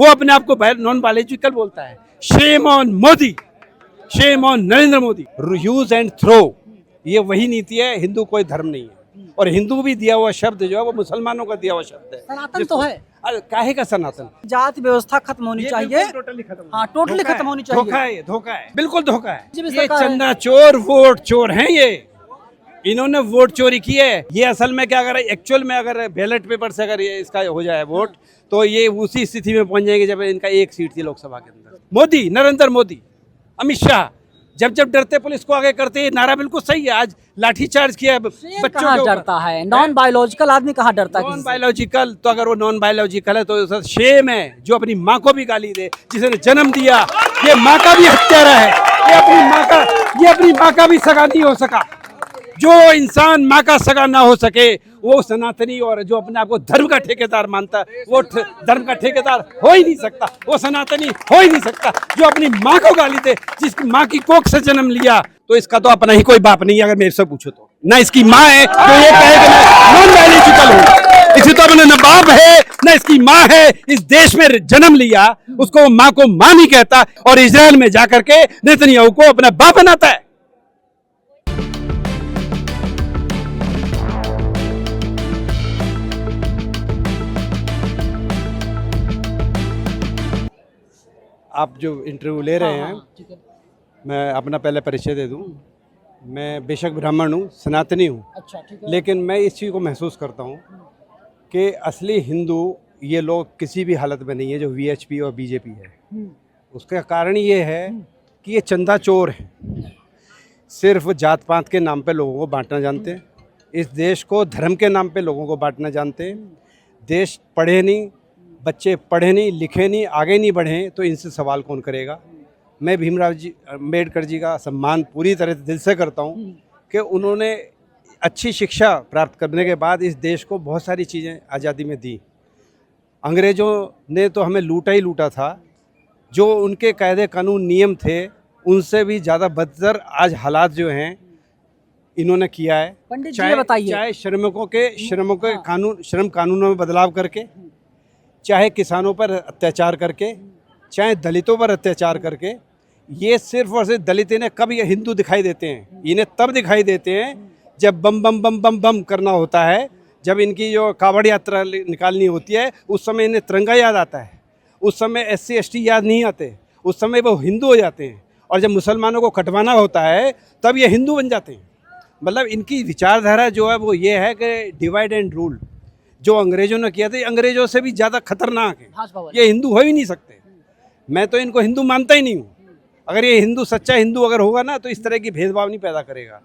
वो अपने आप को नॉन बायोलॉजिकल बोलता है। Shame on Modi, shame on Narendra Modi. Use and throw, ये वही नीति है। हिंदू कोई धर्म नहीं है, और हिंदू भी दिया हुआ शब्द जो है वो मुसलमानों का दिया हुआ शब्द है। सनातन तो है, अरे काहे का सनातन? जाति व्यवस्था खत्म होनी चाहिए, टोटली खत्म। हाँ टोटली खत्म होनी चाहिए। धोखा है, धोखा है, बिल्कुल धोखा है। जी, भी ये सरकार है। चंदा चोर, वोट चोर हैं ये। इन्होंने वोट चोरी की है। ये असल में क्या अगर एक्चुअल में अगर बैलेट पेपर से अगर ये इसका हो जाए वोट, तो ये उसी स्थिति में पहुंच जाएगी जब इनका एक सीट थी लोकसभा के अंदर। मोदी, नरेंद्र मोदी, अमित शाह जब जब डरते पुलिस को आगे करते, ये नारा बिल्कुल सही है। आज लाठी चार्ज किया बच्चों कहाँ के डरता है? नॉन बायोलॉजिकल आदमी कहाँ डरता है? नॉन बायोलॉजिकल, तो अगर वो नॉन बायोलॉजिकल है तो शेम है जो अपनी माँ को भी गाली दे, जिसने जन्म दिया। ये माँ का भी हत्यारा है, ये अपनी माँ का भी सगा नहीं हो सका। जो इंसान माँ का सगा ना हो सके वो सनातनी, और जो अपने आप को धर्म का ठेकेदार मानता है वो धर्म का ठेकेदार हो ही नहीं सकता, वो सनातनी हो ही नहीं सकता। जो अपनी माँ को गाली दे, जिसकी माँ की कोख से जन्म लिया, तो इसका तो अपना ही कोई बाप नहीं है। अगर मेरे से पूछो तो ना इसकी माँ है तो ये कहे कि मैं नॉन बायोलॉजिकल हूँ। इसी तो अपने न बाप है न इसकी माँ है। इस देश में जन्म लिया, उसको माँ को माँ नहीं कहता, और इजराइल में जाकर के नेतन्याहू को अपना बाप बनाता है। आप जो इंटरव्यू ले रहे हैं, ठीक है। मैं अपना पहले परिचय दे दूं। मैं बेशक ब्राह्मण हूँ, सनातनी हूँ, अच्छा ठीक है। लेकिन मैं इस चीज़ को महसूस करता हूँ कि असली हिंदू ये लोग किसी भी हालत में नहीं है जो वीएचपी और बीजेपी है। उसका कारण ये है कि ये चंदा चोर है, सिर्फ जात पात के नाम पे लोगों को बांटना जानते हैं। इस देश को धर्म के नाम पे लोगों को बांटना जानते हैं। देश पढ़े नहीं, बच्चे पढ़े नहीं, लिखे नहीं, आगे नहीं बढ़े, तो इनसे सवाल कौन करेगा? मैं भीमराव जी अम्बेडकर जी का सम्मान पूरी तरह दिल से करता हूँ कि उन्होंने अच्छी शिक्षा प्राप्त करने के बाद इस देश को बहुत सारी चीज़ें आज़ादी में दी। अंग्रेज़ों ने तो हमें लूटा ही लूटा था। जो उनके कायदे कानून नियम थे, उनसे भी ज़्यादा बदतर आज हालात जो हैं इन्होंने किया है। पंडित जी ये बताइए, चाहे श्रमिकों के कानून, श्रम कानूनों में बदलाव करके, चाहे किसानों पर अत्याचार करके, चाहे दलितों पर अत्याचार करके। ये सिर्फ और सिर्फ दलित इन्हें कब ये हिंदू दिखाई देते हैं? इन्हें तब दिखाई देते हैं जब बम बम बम बम बम करना होता है, जब इनकी जो कावड़ यात्रा निकालनी होती है, उस समय इन्हें तिरंगा याद आता है। उस समय SC ST याद नहीं आते, उस समय वो हिंदू हो जाते हैं। और जब मुसलमानों को कटवाना होता है तब ये हिंदू बन जाते हैं। मतलब इनकी विचारधारा जो है वो ये है कि डिवाइड एंड रूल। जो अंग्रेजों ने किया था, अंग्रेजों से भी ज़्यादा खतरनाक है। ये हिंदू हो ही नहीं सकते। मैं तो इनको हिंदू मानता ही नहीं हूँ। अगर ये हिंदू, सच्चा हिंदू अगर होगा ना, तो इस तरह की भेदभाव नहीं पैदा करेगा।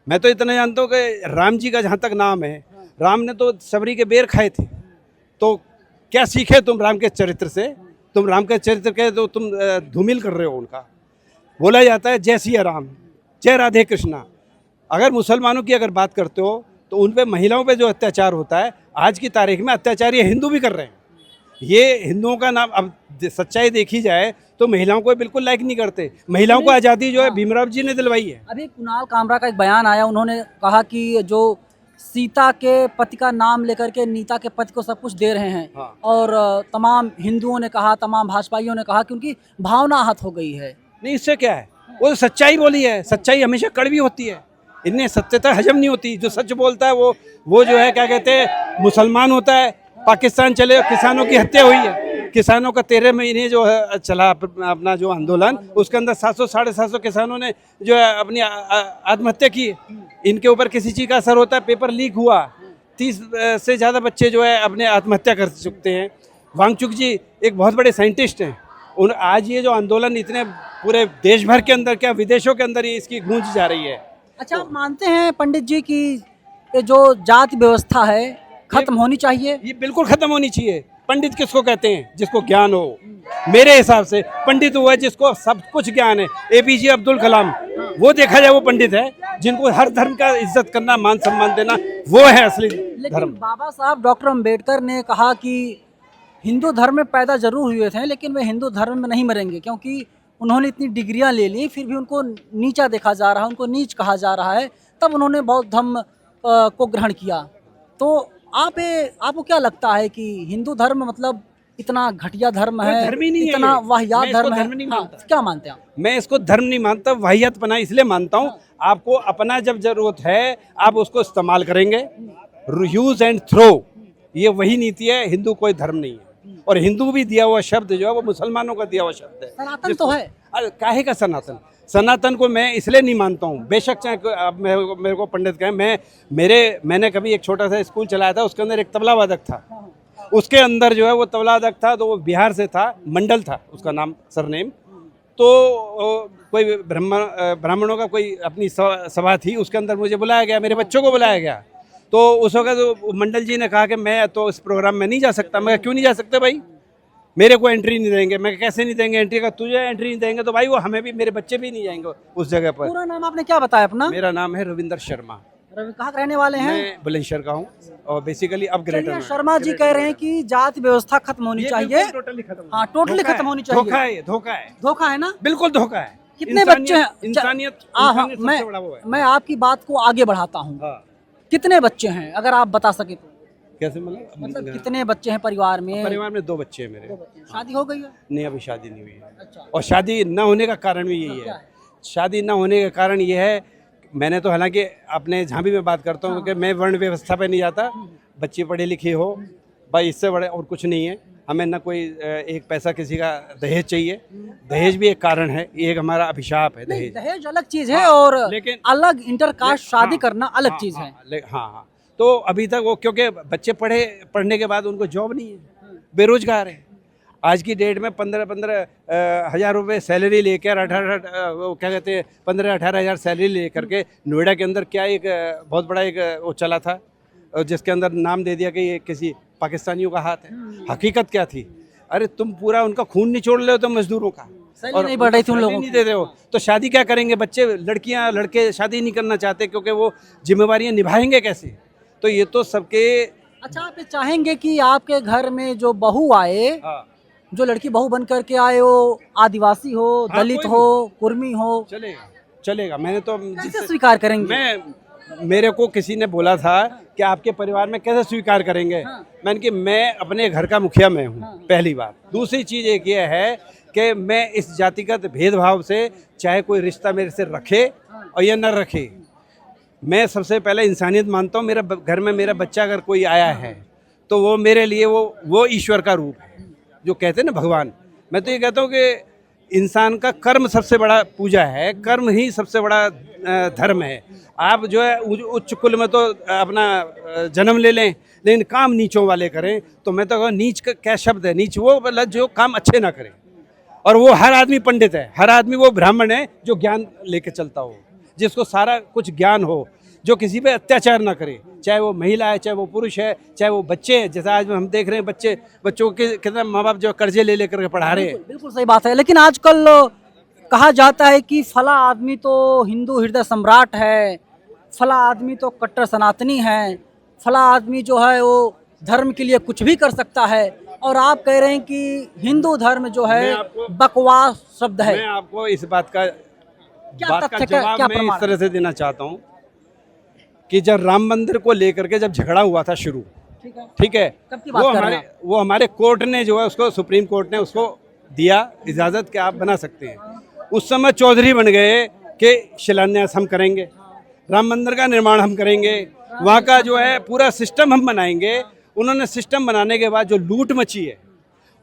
मैं तो इतना जानता हूँ कि राम जी का जहाँ तक नाम है, राम ने तो सबरी के बेर खाए थे। तो क्या सीखे तुम राम के चरित्र से? तुम राम के चरित्र के तो तुम धूमिल कर रहे हो उनका। बोला जाता है जय सिया राम, जय राधे कृष्णा। अगर मुसलमानों की अगर बात करते हो तो उन पे, महिलाओं पे जो अत्याचार होता है आज की तारीख में, अत्याचार ये हिंदू भी कर रहे हैं। ये हिंदुओं का नाम, अब सच्चाई देखी जाए तो महिलाओं को बिल्कुल लाइक नहीं करते। महिलाओं को आज़ादी जो है भीमराव जी ने दिलवाई है। अभी कुणाल कामरा का एक बयान आया, उन्होंने कहा कि जो सीता के पति का नाम लेकर के नीता के पति को सब कुछ दे रहे हैं। हाँ। और तमाम हिंदुओं ने कहा, तमाम भाजपाइयों ने कहा कि उनकी भावना आहत हो गई है। नहीं, इससे क्या है? वो तो सच्चाई बोली है। सच्चाई हमेशा कड़वी होती है, इन्हें सत्यता हजम नहीं होती। जो सच बोलता है वो जो है क्या कहते हैं, मुसलमान होता है। पाकिस्तान चले, किसानों की हत्या हुई है। किसानों का 13 महीने जो है चला अपना जो आंदोलन, उसके अंदर 700 साढ़े 700 किसानों ने जो है अपनी आत्महत्या की। इनके ऊपर किसी चीज़ का असर होता है? पेपर लीक हुआ, 30 से ज़्यादा बच्चे जो है अपने आत्महत्या कर चुकते हैं। वांगचुक जी एक बहुत बड़े साइंटिस्ट हैं। आज ये जो आंदोलन इतने पूरे देश भर के अंदर, क्या विदेशों के अंदर, ये इसकी गूंज जा रही है। अच्छा, आप मानते हैं पंडित जी कि ये जो जाति व्यवस्था है खत्म होनी चाहिए? ये बिल्कुल खत्म होनी चाहिए। पंडित किसको कहते हैं? जिसको ज्ञान हो। मेरे हिसाब से पंडित वो है जिसको सब कुछ ज्ञान है। APJ अब्दुल कलाम, वो देखा जाए वो पंडित है। जिनको हर धर्म का इज्जत करना, मान सम्मान देना, वो है असली धर्म। बाबा साहब डॉक्टर अम्बेडकर ने कहा कि हिंदू धर्म में पैदा जरूर हुए थे, लेकिन वे हिंदू धर्म में नहीं मरेंगे, क्योंकि उन्होंने इतनी डिग्रियां ले ली, फिर भी उनको नीचा देखा जा रहा है, उनको नीच कहा जा रहा है। तब उन्होंने बौद्ध धर्म को ग्रहण किया। तो आपको क्या लगता है कि हिंदू धर्म मतलब इतना घटिया धर्म कोई है, धर्म ही नहीं है इतना ये। वाहियात मैं इसको धर्म है। धर्म नहीं हाँ, मानता। क्या मानते हैं आप? मैं इसको धर्म नहीं मानता, वाहियतपना इसलिए मानता हूँ। आपको अपना जब जरूरत है आप उसको इस्तेमाल करेंगे, यूज एंड थ्रो, ये वही नीति है। हिंदू कोई धर्म नहीं है, और हिंदू भी दिया हुआ शब्द जो है वो मुसलमानों का दिया हुआ शब्द है। सनातन तो है। अरे काहे का सनातन? सनातन को मैं इसलिए नहीं मानता हूँ, बेशक चाहे अब मेरे को पंडित कहें, मैंने कभी एक छोटा सा स्कूल चलाया था, उसके अंदर एक तबला वादक था। उसके अंदर जो है वो तबला वादक था, तो वो बिहार से था, मंडल था उसका नाम, सरनेम। तो कोई ब्राह्मणों का कोई अपनी सभा थी, उसके अंदर मुझे बुलाया गया, मेरे बच्चों को बुलाया गया। तो उस वक्त तो मंडल जी ने कहा कि मैं तो इस प्रोग्राम में नहीं जा सकता। मैं क्यों नहीं जा सकते भाई, मेरे को एंट्री नहीं देंगे। मैं कैसे नहीं देंगे एंट्री का, तुझे एंट्री नहीं देंगे तो भाई वो हमें भी, मेरे बच्चे भी नहीं जाएंगे उस जगह पर। पूरा नाम आपने क्या बताया अपना? मेरा नाम है रविंदर शर्मा। कहाँ के रहने वाले हैं? मैं बुलंदशहर का हूँ, और बेसिकली अब ग्रेटर चलिए, में। शर्मा जी कह रहे हैं कि जाति व्यवस्था खत्म होनी चाहिए। टोटली खत्म। हाँ, टोटली खत्म होनी चाहिए। धोखा है, धोखा है, धोखा है ना? बिल्कुल धोखा है। कितने बच्चे हैं? इंसानियत हाँ, सबसे बड़ा वो है। मैं आपकी बात को आगे बढ़ाता हूँ। हाँ, कितने बच्चे हैं अगर आप बता सके तो? कैसे मतलब कितने बच्चे हैं परिवार में? परिवार में 2 बच्चे हैं मेरे। शादी हो गई है? नहीं, अभी शादी नहीं हुई है। अच्छा। और शादी न होने का कारण भी यही क्या है। है? शादी न होने का कारण ये है, मैंने तो हालांकि अपने जहाँ भी मैं बात करता हूँ कि मैं वर्ण व्यवस्था पे नहीं जाता। बच्ची पढ़ी लिखी हो भाई, इससे बड़े और कुछ नहीं है हमें। ना कोई एक पैसा किसी का दहेज चाहिए। दहेज भी एक कारण है, ये एक हमारा अभिशाप है नहीं, दहेज। दहेज अलग चीज है, और लेकिन अलग इंटरकास्ट शादी हाँ, करना अलग हाँ, चीज है। हाँ। तो अभी तक वो, क्योंकि बच्चे पढ़ने के बाद उनको जॉब नहीं है, बेरोजगार है। आज की डेट में 15 हज़ार रुपये सैलरी लेकर 18 वो क्या कहते हैं 15-18 हज़ार सैलरी लेकर के नोएडा के अंदर क्या एक बहुत बड़ा एक वो चला था, जिसके अंदर नाम दे दिया कि ये किसी पाकिस्तानियों का हाथ है। हकीकत क्या थी? अरे तुम पूरा उनका खून निचोड़ ले हो तो मजदूरों का, सैलरी नहीं बढ़ रही थी उन सैलरी लोगों नहीं की। दे रहे हो तो शादी क्या करेंगे बच्चे? लड़कियां लड़के शादी नहीं करना चाहते, क्योंकि वो जिम्मेवारियां निभाएंगे कैसे? तो ये तो सबके। अच्छा, आप ये चाहेंगे कि आपके घर में जो बहू आए, हाँ, जो लड़की बहू बन करके आए, वो आदिवासी हो, हाँ, दलित कोई हो, कुर्मी हो, चलेगा। मैंने तो कैसे स्वीकार करेंगे? मेरे को किसी ने बोला था कि आपके परिवार में कैसे स्वीकार करेंगे। हाँ। मैंने कि मैं अपने घर का मुखिया मैं हूँ, हाँ। पहली बात। दूसरी चीज़ एक ये है कि मैं इस जातिगत भेदभाव से, चाहे कोई रिश्ता मेरे से रखे और या न रखे, मैं सबसे पहले इंसानियत मानता हूँ। मेरा घर में मेरा बच्चा अगर कोई आया है तो वो मेरे लिए वो ईश्वर का रूप है, जो कहते हैं ना भगवान। मैं तो ये कहता हूँ कि इंसान का कर्म सबसे बड़ा पूजा है, कर्म ही सबसे बड़ा धर्म है। आप जो है उच्च कुल में तो अपना जन्म ले लें, लेकिन काम नीचों वाले करें। तो मैं तो कहूँ नीच का क्या शब्द है? नीच वो मतलब जो काम अच्छे ना करें। और वो हर आदमी पंडित है, हर आदमी वो ब्राह्मण है जो ज्ञान लेके चलता हो, जिसको सारा कुछ ज्ञान हो, जो किसी पे अत्याचार ना करे, चाहे वो महिला है, चाहे वो पुरुष है, चाहे वो बच्चे हैं। जैसा आज हम देख रहे हैं बच्चों के कितना माँ बाप जो कर्जे ले लेकर के पढ़ा रहे हैं। बिल्कुल सही बात है। लेकिन आजकल कहा जाता है कि फला आदमी तो हिंदू हृदय सम्राट है, फला आदमी तो कट्टर सनातनी है, फला आदमी जो है वो धर्म के लिए कुछ भी कर सकता है, और आप कह रहे हैं कि हिंदू धर्म जो है बकवास शब्द है। मैं आपको इस बात का तथ्य, क्या जवाब मैं प्रमाण? इस तरह से देना चाहता हूँ कि जब राम मंदिर को लेकर के जब झगड़ा हुआ था शुरू, ठीक है, कब की बात कर रहे हैं आप? वो हमारे कोर्ट ने जो है उसको, सुप्रीम कोर्ट ने उसको दिया इजाज़त कि आप बना सकते हैं। उस समय चौधरी बन गए कि शिलान्यास हम करेंगे, राम मंदिर का निर्माण हम करेंगे, वहाँ का जो है पूरा सिस्टम हम बनाएंगे। उन्होंने सिस्टम बनाने के बाद जो लूट मची है,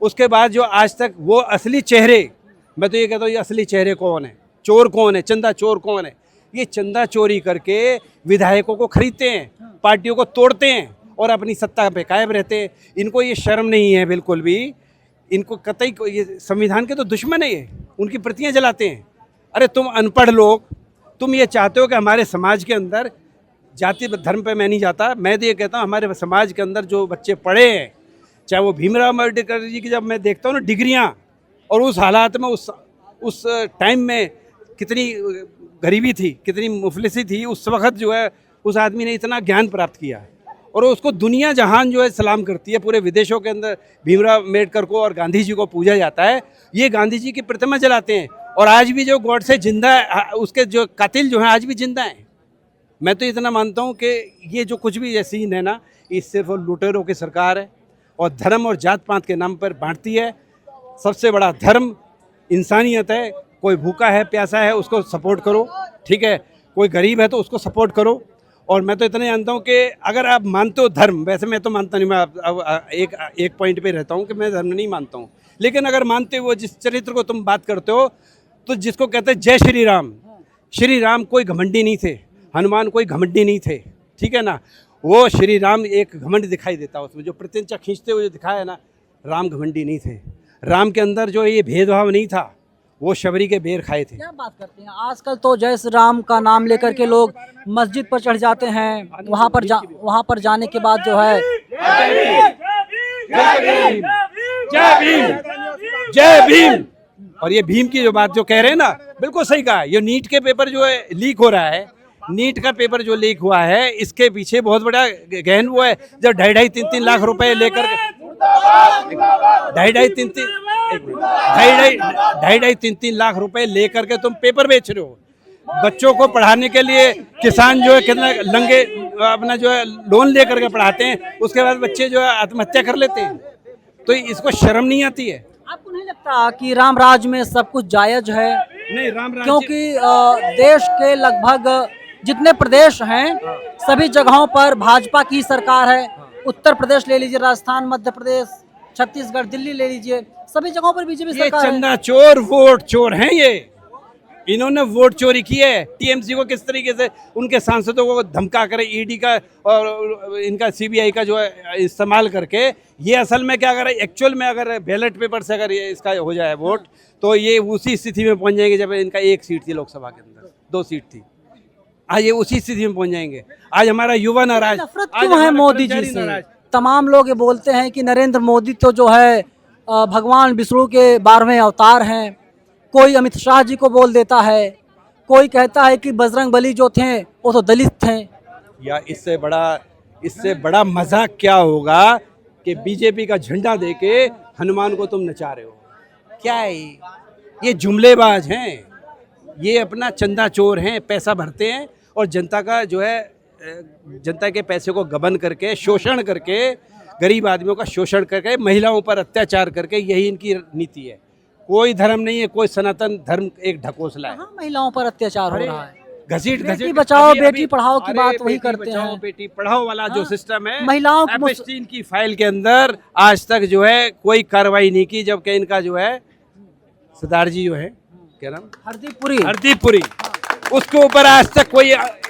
उसके बाद जो आज तक वो असली चेहरे, मैं तो ये कहता हूँ ये असली चेहरे कौन है, चोर कौन है, चंदा चोर कौन है? ये चंदा चोरी करके विधायकों को खरीदते हैं, पार्टियों को तोड़ते हैं और अपनी सत्ता पे कायम रहते हैं। इनको ये शर्म नहीं है बिल्कुल भी, इनको कतई ये संविधान के तो दुश्मन है, ये उनकी प्रतियां जलाते हैं। अरे तुम अनपढ़ लोग, तुम ये चाहते हो कि हमारे समाज के अंदर, जाति धर्म पे मैं नहीं जाता, मैं तो ये कहता हूँ हमारे समाज के अंदर जो बच्चे पढ़े हैं, चाहे वो भीमराव अम्बेडकर जी की, जब मैं देखता हूँ ना डिग्रियाँ, और उस हालात में उस टाइम में कितनी गरीबी थी, कितनी मुफलिसी थी, उस वक्त जो है उस आदमी ने इतना ज्ञान प्राप्त किया है और उसको दुनिया जहान जो है सलाम करती है। पूरे विदेशों के अंदर भीमराव अम्बेडकर को और गांधी जी को पूजा जाता है। ये गांधी जी की प्रतिमा जलाते हैं और आज भी जो गॉड से जिंदा है, उसके जो कातिल जो हैं आज भी जिंदा हैं। मैं तो इतना मानता हूँ कि ये जो कुछ भी ये सीन है ना, ये सिर्फ लुटेरों की सरकार है और धर्म और जात पात के नाम पर बांटती है। सबसे बड़ा धर्म इंसानियत है। कोई भूखा है, प्यासा है, उसको सपोर्ट करो, ठीक है। कोई गरीब है तो उसको सपोर्ट करो। और मैं तो इतना जानता हूँ कि अगर आप मानते हो धर्म, वैसे मैं तो मानता नहीं, मैं अब एक पॉइंट पे रहता हूँ कि मैं धर्म नहीं मानता हूँ, लेकिन अगर मानते हो जिस चरित्र को तुम बात करते हो, तो जिसको कहते हैं जय श्री राम, श्री राम कोई घमंडी नहीं थे, हनुमान कोई घमंडी नहीं थे, ठीक है ना। वो श्री राम एक घमंड दिखाई देता उसमें, जो प्रत्यंचा खींचते हुए जो दिखाया है ना, राम घमंडी नहीं थे। राम के अंदर जो ये भेदभाव नहीं था, वो शबरी के बेर खाए थे। क्या बात करते हैं, आजकल तो जय श्री राम का नाम लेकर के लोग मस्जिद पर चढ़ जाते हैं, वहाँ पर जाने के बाद जो है जय भीम, जय भीम। और ये भीम की जो बात जो कह रहे हैं ना, बिल्कुल सही कहा। ये नीट के पेपर जो है लीक हो रहा है, नीट का पेपर जो लीक हुआ है, इसके पीछे बहुत बड़ा गहन वो है। जब 2.5-3 लाख रुपए लेकर 2.5-3 लाख रुपए लेकर के तुम पेपर बेच रहे हो। बच्चों को पढ़ाने के लिए किसान जो है कितना लंगे अपना जो है लोन लेकर के पढ़ाते हैं, उसके बाद बच्चे जो है आत्महत्या कर लेते हैं। तो इसको शर्म नहीं आती है? आपको नहीं लगता कि राम राज में सब कुछ जायज है? नहीं, राम राज क्योंकि देश के लगभग जितने प्रदेश हैं सभी जगहों पर भाजपा की सरकार है। उत्तर प्रदेश ले लीजिए, राजस्थान, मध्य प्रदेश, छत्तीसगढ़, दिल्ली ले लीजिए, सभी जगहों पर बीजेपी ये सरकार है। चंदा चोर, वोट चोर हैं ये। इन्होंने वोट चोरी की है। टीएमसी को किस तरीके से उनके सांसदों को धमका कर ईडी का और इनका सीबीआई का जो है इस्तेमाल करके, ये असल में क्या कर रहा है, एक्चुअल में अगर बैलेट पेपर से अगर ये इसका हो जाए वोट, तो ये उसी स्थिति में पहुंच जाएंगे जब इनका 1 सीट थी लोकसभा के अंदर, 2 सीट थी। आज ये उसी स्थिति में पहुंच जाएंगे। आज हमारा युवा नाराज, नफरत क्यों है मोदी जी से? तमाम लोग ये बोलते हैं कि नरेंद्र मोदी तो जो है भगवान विष्णु के 12वें अवतार हैं। कोई अमित शाह जी को बोल देता है, कोई कहता है कि बजरंग बली जो थे वो तो दलित थे। या इससे बड़ा मजाक क्या होगा कि बीजेपी का झंडा देके हनुमान को तुम नचा रहे हो? क्या है ये जुमलेबाज हैं, ये अपना चंदा चोर हैं, पैसा भरते हैं और जनता का जो है जनता के पैसे को गबन करके, शोषण करके, गरीब आदमियों का शोषण करके, महिलाओं पर अत्याचार करके, यही इनकी नीति है। कोई धर्म नहीं है, कोई सनातन धर्म एक ढकोसला है। कहाँ महिलाओं पर अत्याचार हो रहा है? घसीट बेटी बचाओ बेटी पढ़ाओ की बात वही करते हैं। बेटी पढ़ाओ वाला जो सिस्टम है, महिलाओं की एपस्टीन की फाइल के अंदर आज तक जो है कोई कार्रवाई नहीं की, जबकि इनका जो है सरदार जी जो है, क्या नाम, हरदीप पुरी, उसके ऊपर आज तक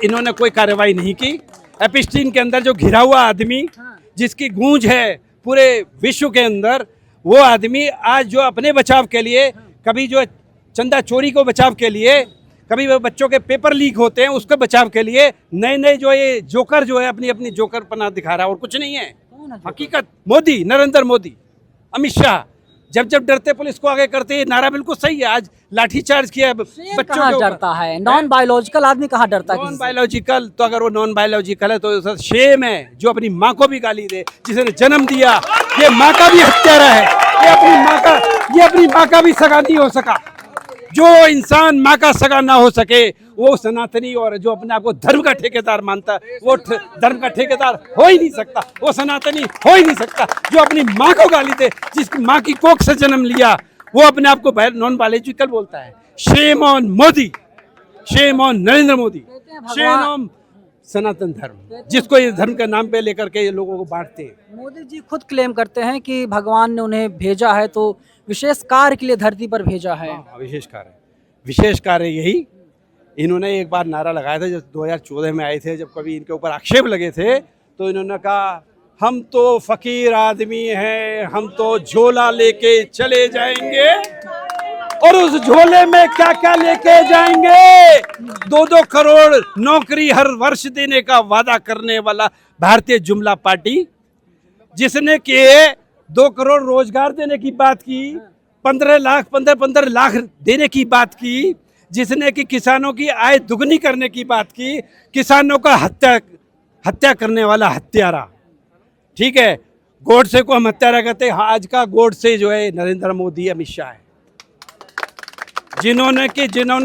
इन्होंने कोई कार्रवाई नहीं की। एपस्टीन के अंदर जो घिरा हुआ आदमी, जिसकी गूंज है पूरे विश्व के अंदर, वो आदमी आज जो अपने बचाव के लिए, कभी जो चंदा चोरी को बचाव के लिए, कभी वो बच्चों के पेपर लीक होते हैं उसके बचाव के लिए, नए जो ये जोकर जो है अपनी जोकर पना दिखा रहा है, और कुछ नहीं है। हकीकत मोदी, नरेंद्र मोदी, अमित शाह जब डरते पुलिस को आगे करते हैं। नारा बिल्कुल सही है। आज लाठीचार्ज किया बच्चों कहाँ डरता है? नॉन बायोलॉजिकल आदमी कहाँ डरता है? नॉन बायोलॉजिकल तो अगर वो नॉन बायोलॉजिकल है तो शेम है जो अपनी माँ को भी गाली दे, जिसने जन्म दिया। ये माँ का भी हत्यारा है, ये अपनी माँ का भी सगा नहीं हो सका। जो इंसान माँ का सगा ना हो सके वो सनातनी और जो अपने आप को धर्म का ठेकेदार मानता है, वो धर्म का ठेकेदार हो ही नहीं सकता, वो सनातनी हो ही नहीं सकता। जो अपनी माँ को गाली दे, जिसकी माँ की कोख से जन्म लिया, वो अपने आप को नॉन बायोलॉजिकल बोलता है। Shame on Modi, shame on Narendra Modi, shame on Sanatan Dharma, जिसको ये धर्म के नाम पे लेकर के ये लोगों को बांटते हैं। मोदी जी खुद क्लेम करते हैं कि भगवान ने उन्हें भेजा है तो विशेष कार्य के लिए धरती पर भेजा है। विशेष कार्य यही। इन्होंने एक बार नारा लगाया था जब 2014 में आए थे, जब कभी इनके ऊपर आक्षेप लगे थे, तो इन्होंने कहा हम तो फकीर आदमी हैं, हम तो झोला लेके चले जाएंगे। और उस झोले में क्या क्या लेके जाएंगे? 2-2 करोड़ नौकरी हर वर्ष देने का वादा करने वाला भारतीय जुमला पार्टी, जिसने कि 2 करोड़ रोजगार देने की बात की, 15 लाख देने की बात की, जिसने कि किसानों की आय दुगनी करने की बात की, किसानों का हत्या करने वाला हत्यारा। ठीक है, गोडसे को हम हत्यारा कहते हैं। आज का गोडसे जो है नरेंद्र मोदी, अमित शाह है, जिन्होंने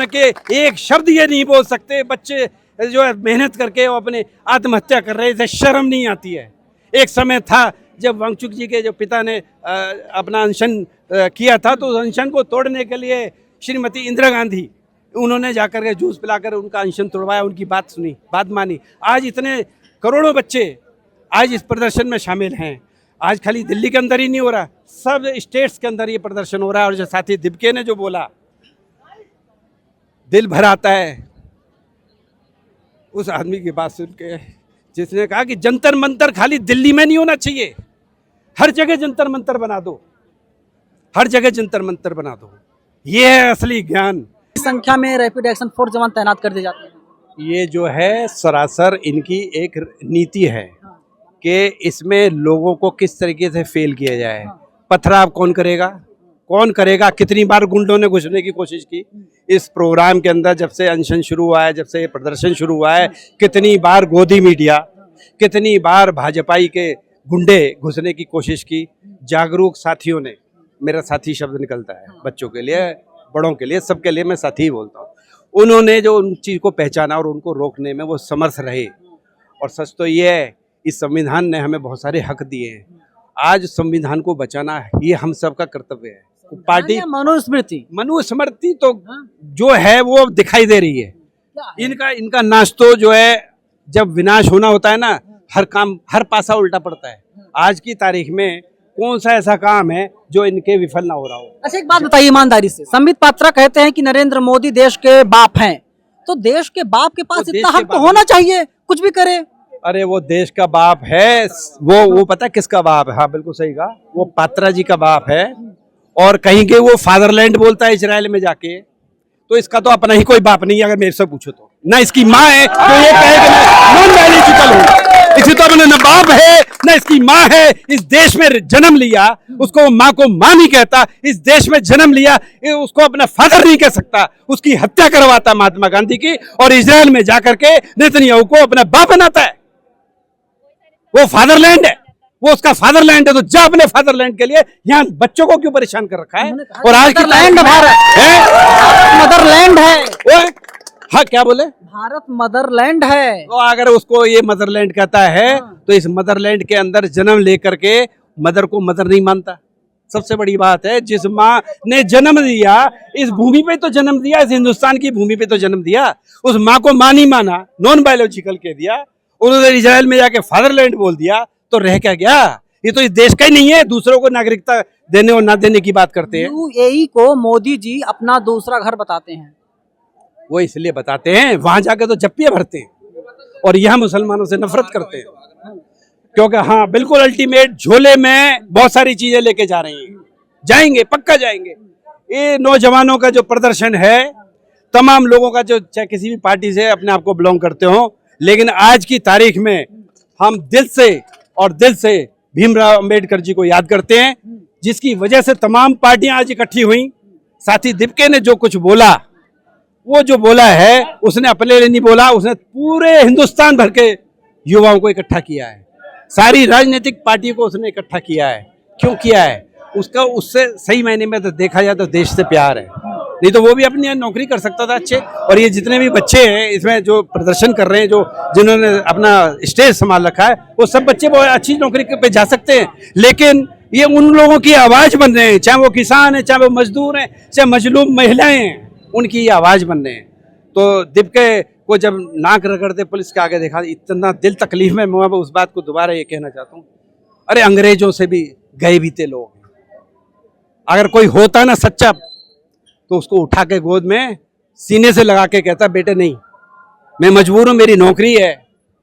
के एक शब्द ये नहीं बोल सकते। बच्चे जो है मेहनत करके वो अपने आत्महत्या कर रहे थे, शर्म नहीं आती है। एक समय था जब वांगचुक जी के जो पिता ने अपना अनशन किया था, तो उस अनशन को तोड़ने के लिए श्रीमती इंदिरा गांधी, उन्होंने जाकर के जूस पिलाकर उनका अनशन तोड़वाया, उनकी बात सुनी, बात मानी। आज इतने करोड़ों बच्चे आज इस प्रदर्शन में शामिल हैं। आज खाली दिल्ली के अंदर ही नहीं हो रहा, सब स्टेट्स के अंदर ये प्रदर्शन हो रहा है। और जो साथी दिपके ने जो बोला, दिल भर आता है उस आदमी की बात सुन के, जिसने कहा कि जंतर मंतर खाली दिल्ली में नहीं होना चाहिए, हर जगह जंतर मंतर बना दो, हर जगह जंतर मंतर बना दो। ये है असली ज्ञान। संख्या में रैपिड एक्शन फोर्स जवान तैनात कर दिए जाते हैं। ये जो है सरासर इनकी एक नीति है कि इसमें लोगों को किस तरीके से फेल किया जाए। पथराव कौन करेगा, कौन करेगा। कितनी बार गुंडों ने घुसने की कोशिश की इस प्रोग्राम के अंदर, जब से अनशन शुरू हुआ है, जब से ये प्रदर्शन शुरू हुआ है, कितनी बार गोदी मीडिया, कितनी बार भाजपाई के गुंडे घुसने की कोशिश की। जागरूक साथियों ने, मेरा साथी शब्द निकलता है बच्चों के लिए, बड़ों के लिए, सबके लिए मैं साथी ही बोलता हूँ। उन्होंने जो उन चीज़ को पहचाना और उनको रोकने में वो समर्थ रहे। और सच तो ये है, इस संविधान ने हमें बहुत सारे हक दिए हैं। आज संविधान को बचाना ये हम सबका कर्तव्य है। पार्टी मनुस्मृति तो जो है वो दिखाई दे रही है। इनका नाश तो जो है, जब विनाश होना होता है ना, हर काम, हर पासा उल्टा पड़ता है। आज की तारीख में कौन सा ऐसा काम है जो इनके विफल ना हो रहा हो। अच्छा, एक बात बताइए ईमानदारी से, संबित पात्रा कहते हैं कि नरेंद्र मोदी देश के बाप हैं, तो देश के बाप के पास इतना हक तो होना चाहिए, कुछ भी करे। अरे वो देश का बाप है, वो पता है किसका बाप है? हाँ बिल्कुल सही कहा, वो पात्रा जी का बाप है। और कहीं के वो फादरलैंड बोलता है इजराइल में जाके, तो इसका तो अपना ही कोई बाप नहीं है। अगर मेरे से पूछो तो ना इसकी माँ है तो ये कहे कि मैं नॉन बायोलॉजिकल हूँ, इसी तो अपने न बाप है न इसकी माँ है। इस देश में जन्म लिया, उसको माँ को माँ नहीं कहता। इस देश में जन्म लिया, उसको अपना फादर नहीं कह सकता। उसकी हत्या करवाता महात्मा गांधी की, और इजराइल में जाकर के नेतन्याहू को अपना बाप बनाता है। वो फादरलैंड है, वो उसका फादरलैंड है। तो जा अपने फादरलैंड के लिए, यहाँ बच्चों को क्यों परेशान कर रखा है? और आज की लैंड भारत है, मदरलैंड है। हाँ क्या बोले? भारत मदरलैंड है। तो अगर उसको ये मदरलैंड कहता है, तो इस मदरलैंड के अंदर जन्म लेकर के मदर को मदर नहीं मानता। सबसे बड़ी बात है, जिस माँ ने जन्म दिया, इस भूमि पे तो जन्म दिया, इस हिंदुस्तान की भूमि पे तो जन्म दिया, उस माँ को माँ नहीं माना, नॉन बायोलॉजिकल कह दिया। उन्होंने इजराइल में जाके फादरलैंड बोल दिया, तो रह क्या गया? ये तो इस देश का ही नहीं है। दूसरों को नागरिकता देने और ना देने की बात करते हैं। यूएई को मोदी जी अपना दूसरा घर बताते हैं। वो इसलिए बताते हैं, वहां जाके तो जप्पियां भरते हैं और यहाँ मुसलमानों से नफरत करते हैं। क्योंकि हाँ बिल्कुल अल्टीमेट झोले में बहुत सारी चीजें लेके जा रही हैं। जाएंगे, पक्का जाएंगे। ये नौजवानों का जो प्रदर्शन है, तमाम लोगों का, जो चाहे किसी भी पार्टी से अपने आप को बिलोंग करते हो, लेकिन आज की तारीख में हम दिल से भीमराव अंबेडकर जी को याद करते हैं, जिसकी वजह से तमाम पार्टियां आज इकट्ठी हुई। साथी दिपके ने जो कुछ बोला, वो जो बोला है उसने अपने लिए नहीं बोला, उसने पूरे हिंदुस्तान भर के युवाओं को इकट्ठा किया है। सारी राजनीतिक पार्टी को उसने इकट्ठा किया है। क्यों किया है? उसका उससे सही मायने में तो देखा जाए तो देश से प्यार है, नहीं तो वो भी अपनी नौकरी कर सकता था अच्छे। और ये जितने भी बच्चे हैं इसमें जो प्रदर्शन कर रहे हैं, जो जिन्होंने अपना स्टेज संभाल रखा है, वो सब बच्चे बहुत अच्छी नौकरी पे जा सकते हैं। लेकिन ये उन लोगों की आवाज बन रहे हैं, चाहे वो किसान है, चाहे वो मजदूर हैं, चाहे मजलूम महिलाएं हैं, उनकी ये आवाज बन रहे हैं। तो दिपके को जब नाक रगड़ते पुलिस के आगे देखा, इतना दिल तकलीफ में, मैं उस बात को दोबारा ये कहना चाहता हूँ, अरे अंग्रेजों से भी गए बीते लोग हैं। अगर कोई होता ना सच्चा, तो उसको उठा के गोद में सीने से लगा के कहता, बेटे नहीं, मैं मजबूर हूँ, मेरी नौकरी है,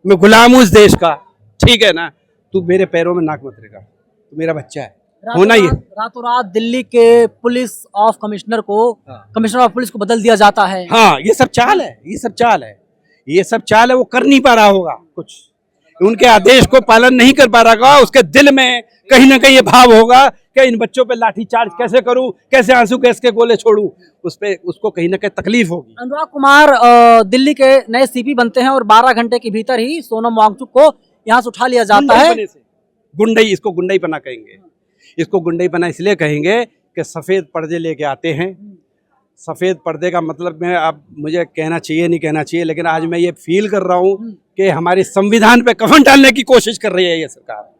मैं गुलाम हूँ इस देश का, ठीक है ना, तू मेरे पैरों में नाक मत रहेगा, तू मेरा बच्चा है। होना ही रातों रात दिल्ली के पुलिस ऑफ कमिश्नर को, कमिश्नर ऑफ पुलिस को बदल दिया जाता है। हाँ, ये सब चाल है, ये सब चाल है, ये सब चाल है। वो कर नहीं पा रहा होगा, कुछ उनके आदेश को पालन नहीं कर पा रहा होगा। उसके दिल में कहीं ना कहीं ये भाव होगा कि इन बच्चों पे लाठी चार्ज कैसे करूं, कैसे आंसू गैस के गोले छोड़ूं, उस पे उसको कहीं ना कहीं तकलीफ होगी। अनुराग कुमार दिल्ली के नए सीपी बनते हैं और 12 घंटे के भीतर ही सोनम वांगचुक को यहाँ से उठा लिया जाता है। गुंडई, इसको गुंडई पना कहेंगे। इसको गुंडई पना इसलिए कहेंगे कि सफेद पर्दे लेके आते हैं। सफेद पर्दे का मतलब मैं, अब मुझे कहना चाहिए नहीं कहना चाहिए, लेकिन आज मैं ये फील कर रहा हूँ कि हमारे संविधान पे कफन डालने की कोशिश कर रही है ये सरकार।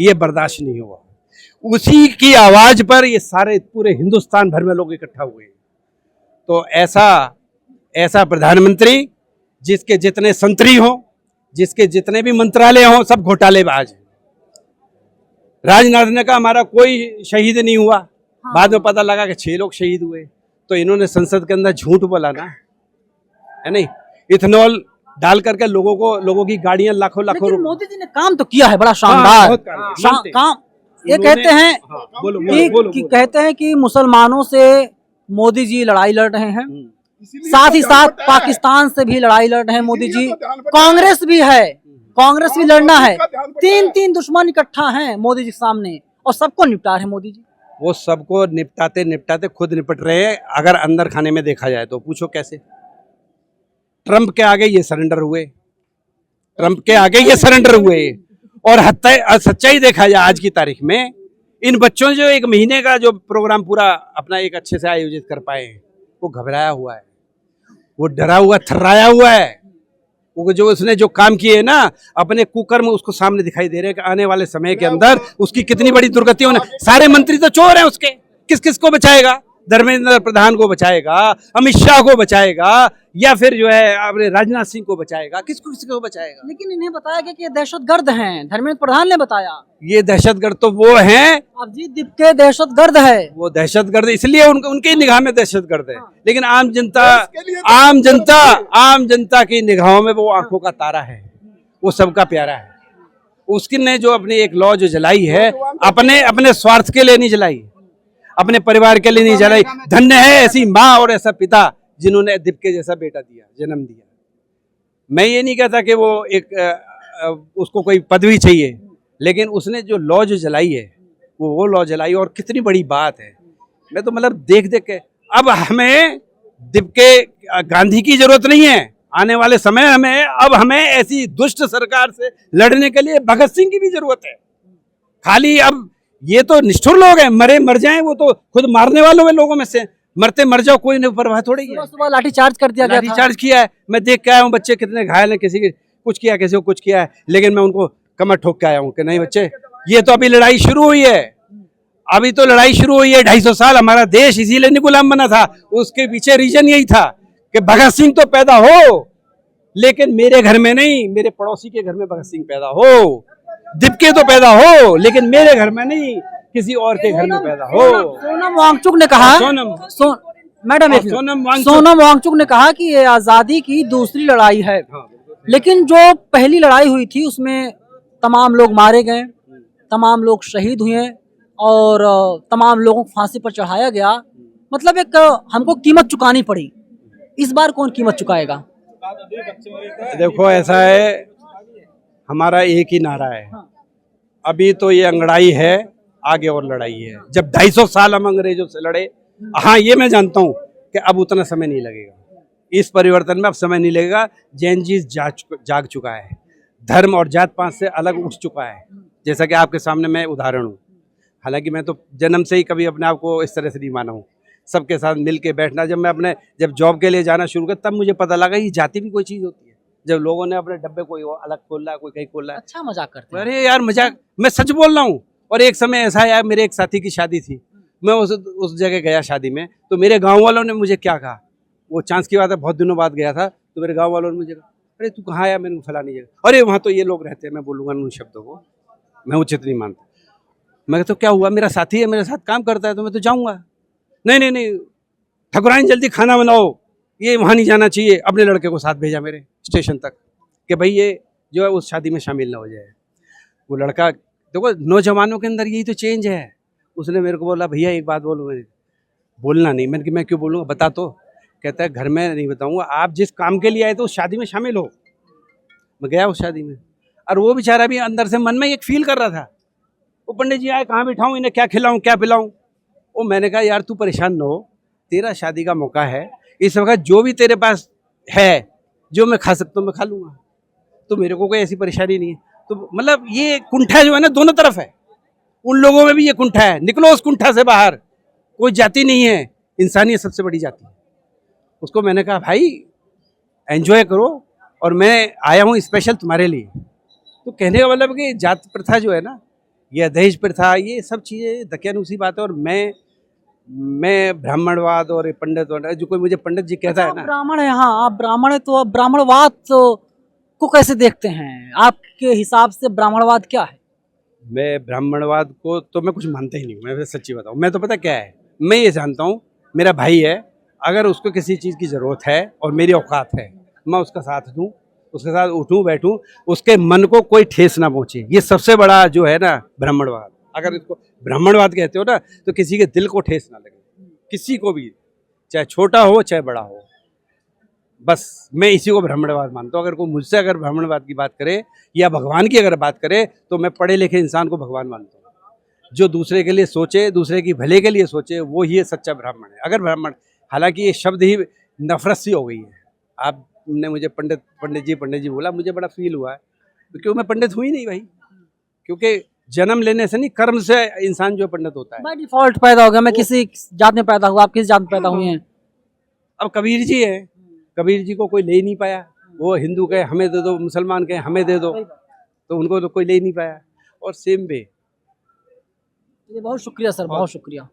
ये बर्दाश्त नहीं हुआ। उसी की आवाज पर ये सारे पूरे हिंदुस्तान भर में लोग इकट्ठा हुए। तो ऐसा प्रधानमंत्री जिसके जितने संतरी हो, जिसके जितने भी मंत्रालय हो, सब घोटालेबाज। राजनाथ ने कहा हमारा कोई शहीद नहीं हुआ, बाद में पता लगा कि 6 लोग शहीद हुए। तो इन्होंने संसद के अंदर झूठ बोला ना, है नहीं। इथेनॉल डाल करके लोगों की गाड़ियां लाखों लेकिन रुपए। मोदी जी ने काम तो किया है बड़ा शानदार। बहुत काम किया। काम ये कहते हैं कि कहते हैं कि मुसलमानों से मोदी जी लड़ाई लड़ रहे हैं, साथ ही साथ पाकिस्तान से भी लड़ाई लड़ रहे हैं मोदी जी, कांग्रेस भी है, कांग्रेस भी लड़ना है। 3 दुश्मन इकट्ठा हैं मोदी जी के सामने और सबको निपटा रहे हैं मोदी जी। वो सबको निपटाते निपटाते खुद निपट रहे हैं। अगर अंदर खाने में देखा जाए तो पूछो कैसे। ट्रंप के आगे ये सरेंडर हुए, ट्रंप के आगे ये सरेंडर हुए। और सच्चाई देखा जाए आज की तारीख में, इन बच्चों ने जो 1 महीने का जो प्रोग्राम पूरा अपना एक अच्छे से आयोजित कर पाए, वो घबराया हुआ है, वो डरा हुआ, थर्राया हुआ है। वो जो उसने जो काम किए ना अपने कुकर में, उसको सामने दिखाई दे रहे हैं कि आने वाले समय के अंदर उसकी कितनी बड़ी दुर्गति होने। सारे मंत्री तो चोर हैं उसके, किस किस को बचाएगा? धर्मेंद्र प्रधान को बचाएगा, अमित शाह को बचाएगा, या फिर जो है अपने राजनाथ सिंह को बचाएगा? किसको बचाएगा? लेकिन इन्हें बताया गया कि ये दहशतगर्द हैं, धर्मेंद्र प्रधान ने बताया। ये दहशतगर्द तो वो हैं, अभिजीत दीपके दहशतगर्द है। वो दहशतगर्द इसलिए उनके निगाह में दहशतगर्द है। लेकिन आम जनता की निगाहों में वो आंखों का तारा है, वो सबका प्यारा है। उसकी ने जो अपनी एक लॉ जो जलाई है, अपने स्वार्थ के लिए नहीं जलाई, अपने परिवार के लिए नहीं जलाई। धन्य है ऐसी माँ और ऐसा पिता जिन्होंने दीपके जैसा बेटा दिया, जन्म दिया। मैं ये नहीं कहता कि वो उसको कोई पदवी चाहिए, लेकिन उसने जो लॉ जो जलाई है वो लॉ जलाई। और कितनी बड़ी बात है। मैं तो मतलब देख के अब हमें दीपके गांधी की जरूरत नहीं है। आने वाले समय हमें ऐसी दुष्ट सरकार से लड़ने के लिए भगत सिंह की भी जरूरत है। खाली अब ये तो निष्ठुर लोग हैं, मर जाएं, वो तो खुद मारने वालों में लोगों में से मरते मर जाओ, कोई नहीं परवाह थोड़ी है। सुबह लाठी चार्ज कर दिया गया था। लाठी चार्ज किया है, मैं देख के आया हूँ। बच्चे कितने घायल हैं, किसी के कुछ किया, किसी को कुछ किया है, लेकिन मैं उनको कमर ठोक के आया हूँ कि नहीं बच्चे, ये तो अभी लड़ाई शुरू हुई है, अभी तो लड़ाई शुरू हुई है। 250 साल हमारा देश इसीलिए नहीं गुलाम बना था। उसके पीछे रीजन यही था कि भगत सिंह तो पैदा हो, लेकिन मेरे घर में नहीं, मेरे पड़ोसी के घर में भगत सिंह पैदा हो। दीपके तो पैदा हो, लेकिन मेरे घर में नहीं, किसी और के घर में पैदा हो। सोनम वांगचुक ने कहा, सोनम वांगचुक ने कहा कि ये आजादी की दूसरी लड़ाई है। लेकिन जो पहली लड़ाई हुई थी उसमें तमाम लोग मारे गए, तमाम लोग शहीद हुए और तमाम लोगों को फांसी पर चढ़ाया गया। मतलब एक हमको कीमत चुकानी पड़ी। इस बार कौन कीमत चुकाएगा? देखो ऐसा है, हमारा एक ही नारा है, अभी तो ये अंगड़ाई है, आगे और लड़ाई है। जब 250 साल हम अंग्रेजों से लड़े, हाँ ये मैं जानता हूँ कि अब उतना समय नहीं लगेगा, इस परिवर्तन में अब समय नहीं लगेगा। जैन जी जाग चुका है, धर्म और जात पात से अलग उठ चुका है। जैसा कि आपके सामने मैं उदाहरण हूँ। हालांकि मैं तो जन्म से ही कभी अपने आप को इस तरह से नहीं माना हूँ। सबके साथ मिल के बैठना, जब जॉब के लिए जाना शुरू किया तब मुझे पता लगा ये जाति भी कोई चीज़ होती है। जब लोगों ने अपने डब्बे कोई अलग खोल रहा है, कोई कहीं खोल रहा है। अच्छा मजाक करते हैं। अरे यार मजाक, मैं सच बोल रहा हूँ। और एक समय ऐसा यार, मेरे एक साथी की शादी थी, मैं उस जगह गया शादी में, तो मेरे गाँव वालों ने मुझे क्या कहा, वो चांस की बात है, बहुत दिनों बाद गया था, तो मेरे गाँव वालों ने मुझे कहा, अरे तू कहाँ आया? मैंने फलानी जगह। अरे वहाँ तो ये लोग रहते हैं। मैं बोलूँगा उन शब्दों को, मैं उचित नहीं मानता। मैं तो क्या हुआ, मेरा साथी है, मेरे साथ काम करता है, तो मैं तो जाऊँगा। नहीं ठकुराइन जल्दी खाना बनाओ, ये वहाँ नहीं जाना चाहिए। अपने लड़के को साथ भेजा मेरे स्टेशन तक कि भाई ये जो है उस शादी में शामिल ना हो जाए। वो लड़का, देखो नौजवानों के अंदर यही तो चेंज है। उसने मेरे को बोला, भैया एक बात बोलूँ। मैंने बोलना नहीं, मैंने कि मैं क्यों बोलूँगा, बता तो। कहता है घर में नहीं बताऊँगा, आप जिस काम के लिए आए थे उस शादी में शामिल हो। मैं गया उस शादी में, और वो बेचारा भी अंदर से मन में एक फील कर रहा था, वो पंडित जी आए, कहाँ बिठाऊँ, इन्हें क्या खिलाऊँ क्या पिलाऊँ। वो मैंने कहा यार तू परेशान न हो, तेरा शादी का मौका है, इस वक्त जो भी तेरे पास है, जो मैं खा सकता हूँ मैं खा लूँगा, तो मेरे को कोई ऐसी परेशानी नहीं है। तो मतलब ये कुंठा जो है ना दोनों तरफ है, उन लोगों में भी ये कुंठा है, निकलो उस कुंठा से बाहर। कोई जाति नहीं है, इंसानियत सबसे बड़ी जाति है। उसको मैंने कहा भाई एंजॉय करो, और मैं आया हूँ स्पेशल तुम्हारे लिए। तो कहने का मतलब कि जात प्रथा जो है ना, या दहेज प्रथा, ये सब चीज़ें दकियानूसी बात है। और मैं ब्राह्मणवाद और ये पंडित, जो कोई मुझे पंडित जी कहता है आप ना, ब्राह्मण है, हाँ आप ब्राह्मण है, तो आप ब्राह्मणवाद को कैसे देखते हैं? आपके हिसाब से ब्राह्मणवाद क्या है? मैं ब्राह्मणवाद को तो मैं कुछ मानता ही नहीं हूँ। मैं सच्ची बताऊँ, मैं तो पता क्या है, मैं ये जानता हूँ मेरा भाई है, अगर उसको किसी चीज़ की ज़रूरत है और मेरी औकात है, मैं उसका साथ दूँ, उसके साथ उठूँ बैठूँ, उसके मन को कोई ठेस ना पहुँचे। ये सबसे बड़ा जो है ना ब्राह्मणवाद। अगर इसको ब्राह्मणवाद कहते हो ना, तो किसी के दिल को ठेस ना लगे, किसी को भी, चाहे छोटा हो चाहे बड़ा हो। बस मैं इसी को ब्राह्मणवाद मानता हूँ। अगर कोई मुझसे अगर ब्राह्मणवाद की बात करे या भगवान की अगर बात करे, तो मैं पढ़े लिखे इंसान को भगवान मानता हूँ। जो दूसरे के लिए सोचे, दूसरे की भले के लिए सोचे, वो ही सच्चा ब्राह्मण है। अगर ब्राह्मण, हालांकि ये शब्द ही नफरत सी हो गई है। आपने मुझे पंडित जी बोला, मुझे बड़ा फील हुआ है, क्योंकि मैं पंडित हुई नहीं भाई। क्योंकि जन्म लेने से नहीं, कर्म से इंसान जो पंडित होता है। बाय डिफॉल्ट पैदा हो गया, मैं किसी जात में पैदा हुआ, आप किस जात में पैदा हुए हैं? अब कबीर जी है, कबीर जी को कोई ले ही नहीं पाया। वो हिंदू कहे हमें दे दो, मुसलमान कहे हमें दे दो, तो उनको तो कोई ले ही नहीं पाया। और सेम वे। बहुत शुक्रिया सर, बहुत शुक्रिया।